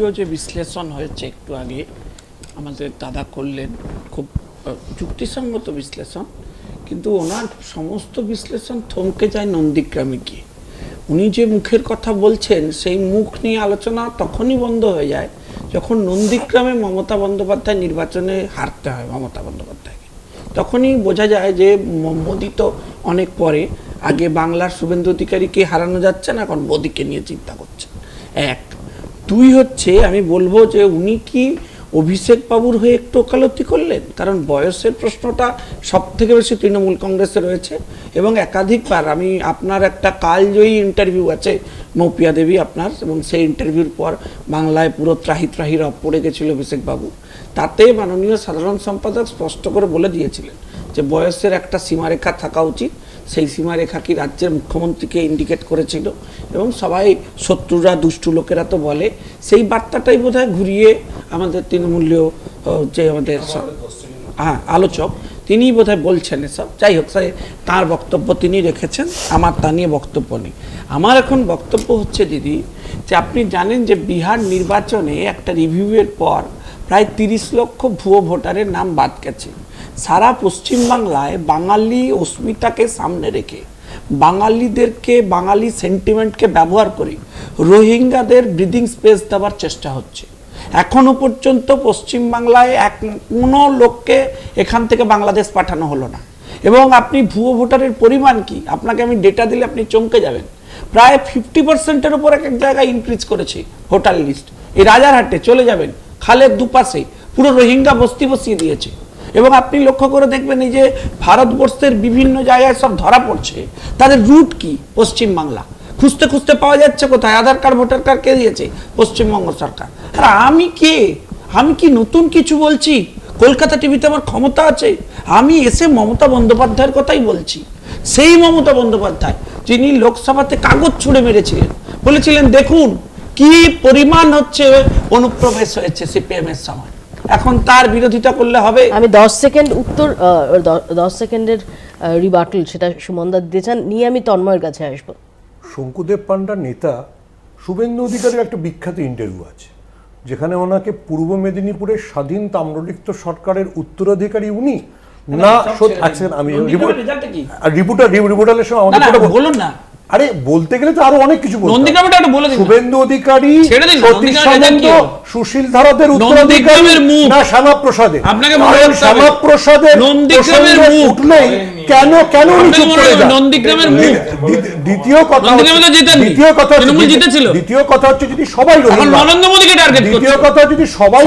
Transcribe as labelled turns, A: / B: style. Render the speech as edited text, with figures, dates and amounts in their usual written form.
A: তৃণমূলীয় যে বিশ্লেষণ হয়েছে একটু আগে আমাদের দাদা করলেন, খুব যুক্তিসঙ্গত বিশ্লেষণ, কিন্তু ওনার সমস্ত বিশ্লেষণ থমকে যায় নন্দীগ্রামে গিয়ে। উনি যে মুখের কথা বলছেন সেই মুখ নিয়ে আলোচনা তখনই বন্ধ হয়ে যায় যখন নন্দীগ্রামে মমতা বন্দ্যোপাধ্যায় নির্বাচনে হারতে হয় মমতা বন্দ্যোপাধ্যায়কে। তখনই বোঝা যায় যে মোদি তো অনেক পরে, আগে বাংলার শুভেন্দু অধিকারীকে হারানো যাচ্ছে না, এখন মোদিকে নিয়ে চিন্তা করছেন। এক, দুই হচ্ছে আমি বলবো যে উনি কি অভিষেক বাবুর হয়ে একটু ওকালতি করলেন? কারণ বয়সের প্রশ্নটা সব থেকে বেশি তৃণমূল কংগ্রেসে রয়েছে এবং একাধিকবার আমি আপনার একটা কালজয়ী ইন্টারভিউ আছে মৌপিয়া দেবী আপনার, এবং সেই ইন্টারভিউর পর বাংলায় পুরো ত্রাহি ত্রাহি রব পড়ে গেছিল অভিষেক বাবু। তাতে মাননীয় সাধারণ সম্পাদক স্পষ্ট করে বলে দিয়েছিলেন যে বয়সের একটা সীমারেখা থাকা উচিত, সেই সীমারেখা কি রাজ্যের মুখ্যমন্ত্রীকে ইন্ডিকেট করেছিল এবং সবাই শত্রুরা দুষ্টু লোকেরা তো বলে, সেই বার্তাটাই বোধহয় ঘুরিয়ে আমাদের তৃণমূলীয় যে আমাদের আলোচক তিনি বোধহয় বলছেন এসব। যাই হোক, তার বক্তব্য তিনি রেখেছেন, আমার তা নিয়ে বক্তব্য নেই। আমার এখন বক্তব্য হচ্ছে দিদি যে আপনি জানেন যে বিহার নির্বাচনে একটা রিভিউয়ের পর প্রায় 30 লক্ষ ভুয়ো ভোটারের নাম বাদ গেছে। সারা পশ্চিমবাংলায় বাঙালি অস্মিতাকে সামনে রেখে, বাঙালিদেরকে, বাঙালি সেন্টিমেন্টকে ব্যবহার করে রোহিঙ্গাদের ব্রিদিং স্পেস দেওয়ার চেষ্টা হচ্ছে। এখনো পর্যন্ত পশ্চিমবাংলায় কোনো লোককে এখান থেকে বাংলাদেশ পাঠানো হলো না। এবং আপনি ভুয়ো ভোটারের পরিমাণ কি, আপনাকে আমি ডেটা দিলে আপনি চমকে যাবেন। প্রায় 50%-এর উপর এক এক জায়গায় ইনক্রিজ করেছে ভোটার লিস্ট। এই রাজারহাটে চলে যাবেন, খালের দুপাশে পুরো রোহিঙ্গা বস্তি বসিয়ে দিয়েছে। এবং আপনি লক্ষ্য করে দেখবেন এই যে ভারতবর্ষের বিভিন্ন জায়গায় সব ধরা পড়ছে, তাদের রুট কি? পশ্চিমবাংলা। খুঁজতে খুঁজতে পাওয়া যাচ্ছে কোথায়? আধার কার্ড ভোটার কার্ড কে দিয়েছে? পশ্চিমবঙ্গ সরকার। আর আমি কে? আমি কি নতুন কিছু বলছি? কলকাতা টিভিতে আমার ক্ষমতা আছে, আমি এসে মমতা বন্দ্যোপাধ্যায়ের কথাই বলছি। সেই মমতা বন্দ্যোপাধ্যায় যিনি লোকসভাতে কাগজ ছুঁড়ে মেরেছিলেন, বলেছিলেন দেখুন কি পরিমাণ হচ্ছে অনুপ্রবেশ হয়েছে সিপিএম এর সময়। এখন তার বিরোধিতা করলে হবে?
B: আমি 10 সেকেন্ড উত্তর 10 সেকেন্ডের রিবাটল সেটা সুমনদা দিতে চান, নিয়ে আমি তন্ময়ের কাছে আসবো।
C: শঙ্কুদেব পান্ডার নেতা শুভেন্দু অধিকারীর একটা বিখ্যাত ইন্টারভিউ আছে যেখানে ওনাকে পূর্ব মেদিনীপুরের স্বাধীন তাম্রলিপ্ত সরকারের উত্তরাধিকারী উনি না। আমি রিপোর্টারের সময় আমাদের
A: বলুন না,
C: আরে বলতে গেলে তো আরো অনেক কিছু শুভেন্দু অধিকারী সুশীল ধারাদের উত্তরাধিকারী না শ্যামাপ্রসাদের? শ্যামাপ্রসাদের উঠলেই কেন কেন উনি চুপ করে যান? দ্বিতীয় কথা হচ্ছে যদি সবাই দ্বিতীয় কথা যদি সবাই